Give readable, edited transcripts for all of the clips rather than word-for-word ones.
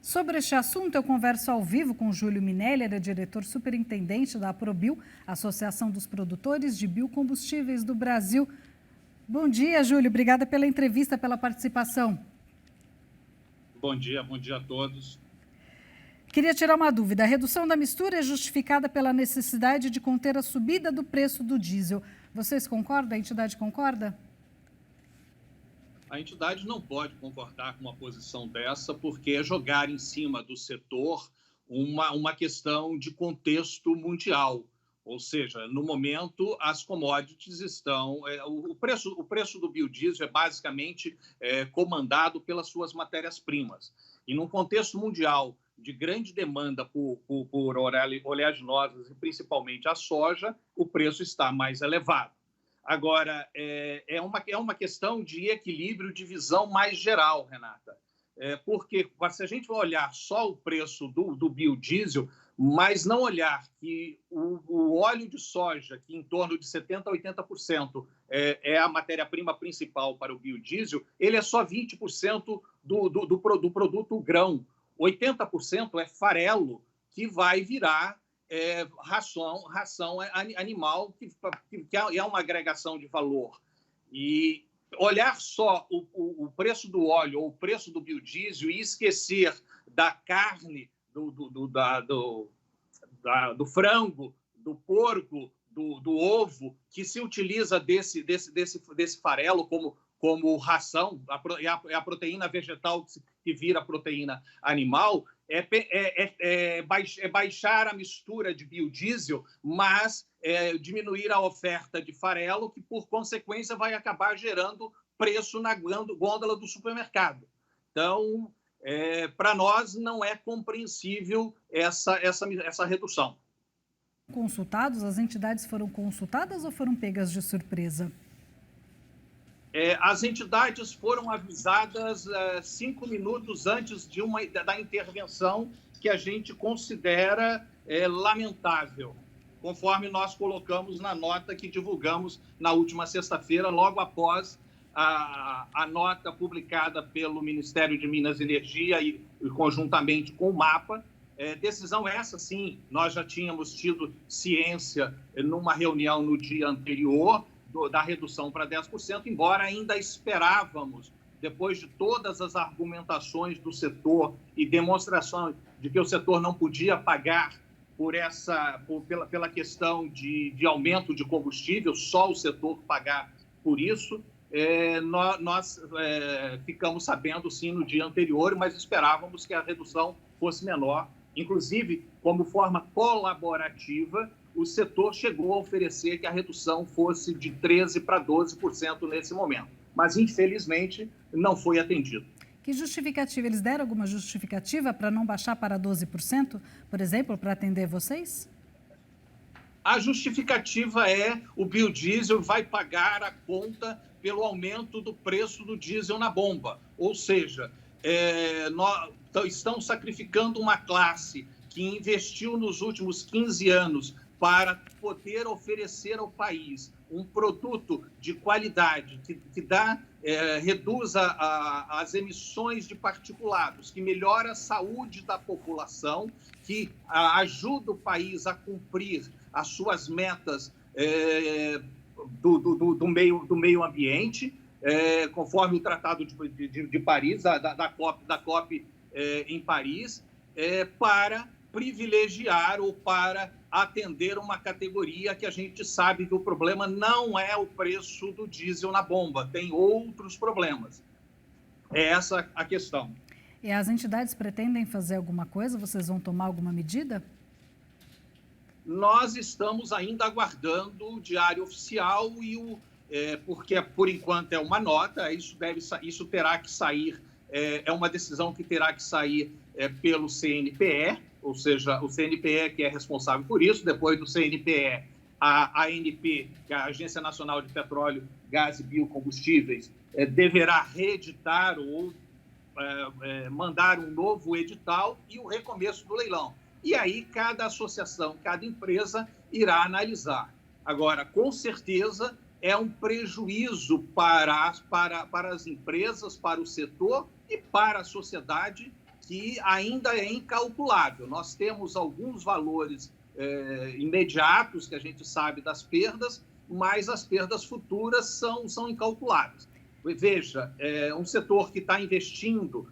Sobre este assunto, eu converso ao vivo com Júlio Minelli, ele é diretor superintendente da Aprobio, Associação dos Produtores de Biocombustíveis do Brasil. Bom dia, Júlio. Obrigada pela entrevista, pela participação. Bom dia a todos. Queria tirar uma dúvida. A redução da mistura é justificada pela necessidade de conter a subida do preço do diesel. Vocês concordam? A entidade concorda? A entidade não pode concordar com uma posição dessa, porque é jogar em cima do setor uma questão de contexto mundial. Ou seja, no momento, as commodities estão... o preço do biodiesel é basicamente comandado pelas suas matérias-primas. E num contexto mundial de grande demanda por oleaginosas, e principalmente a soja, o preço está mais elevado. Agora, é uma questão de equilíbrio, de visão mais geral, Renata. Porque se a gente olhar só o preço do biodiesel, mas não olhar que o óleo de soja, que em torno de 70% a 80% é a matéria-prima principal para o biodiesel, ele é só 20% do produto grão. 80% é farelo, que vai virar ração animal, que é uma agregação de valor. E olhar só o preço do óleo ou o preço do biodiesel e esquecer da carne, do frango, do porco, do ovo, que se utiliza desse farelo como ração, a proteína vegetal que vira proteína animal, baixar a mistura de biodiesel, mas diminuir a oferta de farelo, que, por consequência, vai acabar gerando preço na gôndola do supermercado. Então, para nós, não é compreensível essa redução. Consultados, as entidades foram consultadas ou foram pegas de surpresa? As entidades foram avisadas 5 minutos antes da intervenção, que a gente considera lamentável, conforme nós colocamos na nota que divulgamos na última sexta-feira, logo após a nota publicada pelo Ministério de Minas e Energia e conjuntamente com o MAPA. Decisão essa, sim, nós já tínhamos tido ciência numa reunião no dia anterior, da redução para 10%, embora ainda esperávamos, depois de todas as argumentações do setor e demonstrações de que o setor não podia pagar pela questão de aumento de combustível, só o setor pagar por isso, nós ficamos sabendo, sim, no dia anterior, mas esperávamos que a redução fosse menor. Inclusive, como forma colaborativa, o setor chegou a oferecer que a redução fosse de 13% para 12% nesse momento. Mas, infelizmente, não foi atendido. Que justificativa? Eles deram alguma justificativa para não baixar para 12%, por exemplo, para atender vocês? A justificativa é o biodiesel vai pagar a conta pelo aumento do preço do diesel na bomba. Ou seja, estão sacrificando uma classe que investiu nos últimos 15 anos para poder oferecer ao país um produto de qualidade que reduz as emissões de particulados, que melhora a saúde da população, que ajuda o país a cumprir as suas metas do meio ambiente, conforme o Tratado de Paris, da COP em Paris, para privilegiar ou para atender uma categoria que a gente sabe que o problema não é o preço do diesel na bomba, tem outros problemas. É essa a questão. E as entidades pretendem fazer alguma coisa? Vocês vão tomar alguma medida? Nós estamos ainda aguardando o diário oficial porque, por enquanto, é uma nota, isso terá que sair, é uma decisão que terá que sair pelo CNPE, ou seja, o CNPE que é responsável por isso. Depois do CNPE, a ANP, que é a Agência Nacional de Petróleo, Gás e Biocombustíveis, deverá reeditar ou mandar um novo edital e o recomeço do leilão. E aí cada associação, cada empresa irá analisar. Agora, com certeza, é um prejuízo para as empresas, para o setor e para a sociedade que ainda é incalculável. Nós temos alguns valores imediatos que a gente sabe das perdas, mas as perdas futuras são incalculáveis. Veja, um setor que está investindo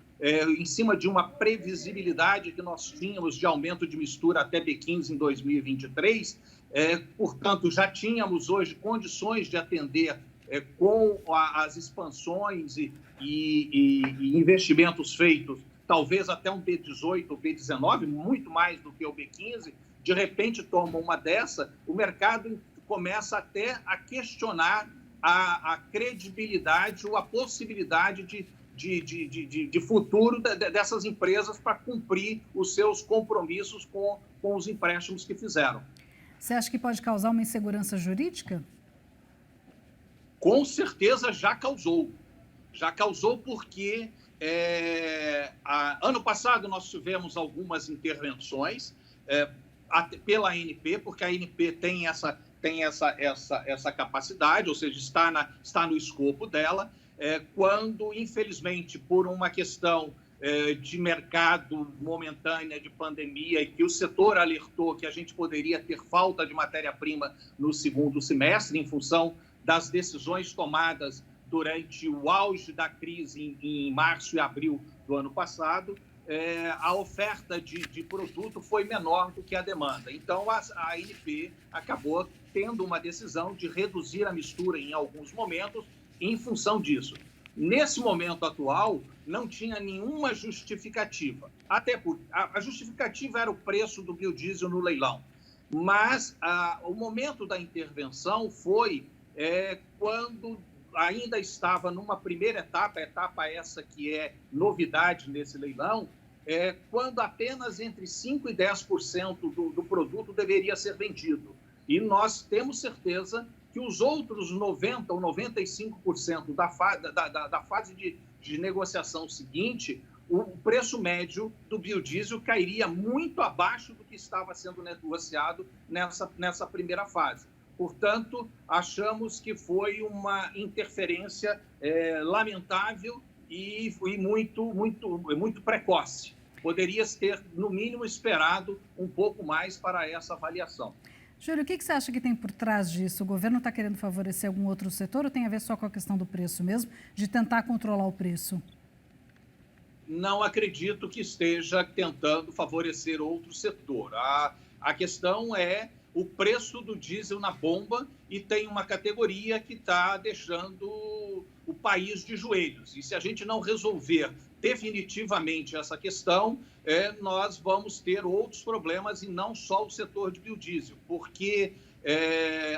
em cima de uma previsibilidade que nós tínhamos de aumento de mistura até B15 em 2023, portanto, já tínhamos hoje condições de atender com as expansões e investimentos feitos, talvez até um B18 ou B19, muito mais do que o B15, de repente toma uma dessa, o mercado começa até a questionar a credibilidade ou a possibilidade de futuro dessas empresas para cumprir os seus compromissos com os empréstimos que fizeram. Você acha que pode causar uma insegurança jurídica? Com certeza já causou. Já causou porque ano passado nós tivemos algumas intervenções pela ANP, porque a ANP tem essa capacidade, ou seja, está no escopo dela, quando, infelizmente, por uma questão de mercado momentânea, de pandemia, e que o setor alertou que a gente poderia ter falta de matéria-prima no segundo semestre, em função das decisões tomadas durante o auge da crise em março e abril do ano passado, a oferta de produto foi menor do que a demanda. Então, a ANP acabou tendo uma decisão de reduzir a mistura em alguns momentos em função disso. Nesse momento atual, não tinha nenhuma justificativa. Até porque a justificativa era o preço do biodiesel no leilão. Mas o momento da intervenção foi quando ainda estava numa primeira etapa, a etapa essa que é novidade nesse leilão, quando apenas entre 5% e 10% do produto deveria ser vendido. E nós temos certeza que os outros 90% ou 95% da fase de negociação seguinte, o preço médio do biodiesel cairia muito abaixo do que estava sendo negociado nessa primeira fase. Portanto, achamos que foi uma interferência lamentável e muito precoce. Poderia ter, no mínimo, esperado um pouco mais para essa avaliação. Júlio, o que você acha que tem por trás disso? O governo está querendo favorecer algum outro setor ou tem a ver só com a questão do preço mesmo, de tentar controlar o preço? Não acredito que esteja tentando favorecer outro setor. A questão é o preço do diesel na bomba e tem uma categoria que está deixando o país de joelhos. E se a gente não resolver definitivamente essa questão, nós vamos ter outros problemas e não só o setor de biodiesel, porque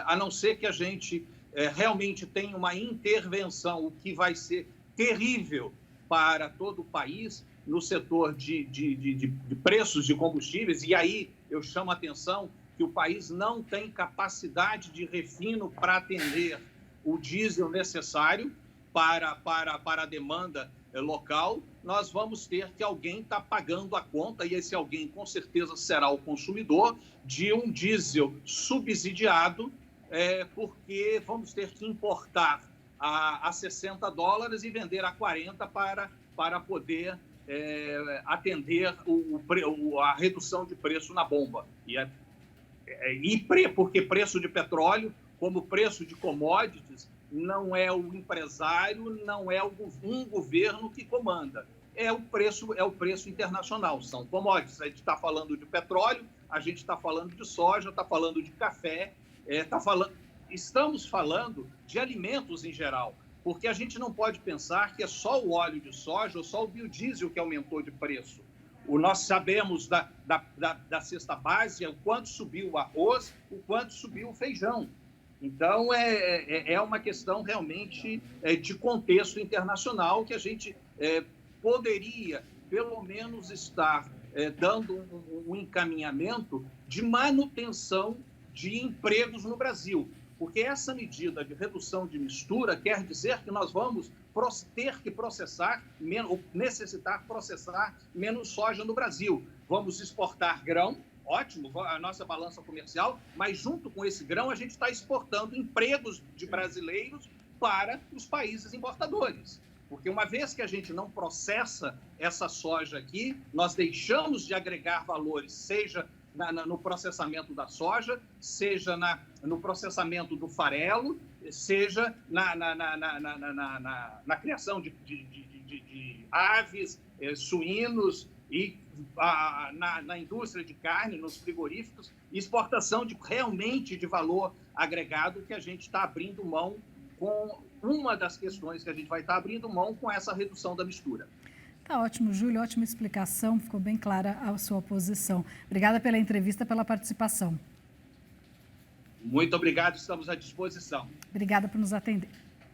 a não ser que a gente realmente tenha uma intervenção, o que vai ser terrível para todo o país no setor de preços de combustíveis, e aí eu chamo a atenção que o país não tem capacidade de refino para atender o diesel necessário para a demanda local, nós vamos ter que alguém estar pagando a conta, e esse alguém com certeza será o consumidor, de um diesel subsidiado, porque vamos ter que importar a $60 e vender a 40 para poder atender a redução de preço na bomba. Porque preço de petróleo, como preço de commodities, não é o empresário, não é um governo que comanda. É o preço internacional, são commodities. A gente está falando de petróleo, a gente está falando de soja, está falando de café, estamos falando de alimentos em geral, porque a gente não pode pensar que é só o óleo de soja ou só o biodiesel que aumentou de preço. Nós sabemos da cesta básica o quanto subiu o arroz, o quanto subiu o feijão. Então, é uma questão realmente de contexto internacional que a gente poderia, pelo menos, estar dando um encaminhamento de manutenção de empregos no Brasil. Porque essa medida de redução de mistura quer dizer que nós vamos ter que necessitar processar menos soja no Brasil. Vamos exportar grão, ótimo, a nossa balança comercial, mas junto com esse grão a gente está exportando empregos de brasileiros para os países importadores. Porque uma vez que a gente não processa essa soja aqui, nós deixamos de agregar valores, seja no processamento da soja, seja no processamento do farelo, seja na criação de aves, suínos e na indústria de carne, nos frigoríficos, exportação realmente de valor agregado que a gente está abrindo mão com uma das questões que a gente vai estar abrindo mão com essa redução da mistura. Tá ótimo, Júlio, ótima explicação, ficou bem clara a sua posição. Obrigada pela entrevista, pela participação. Muito obrigado, estamos à disposição. Obrigada por nos atender.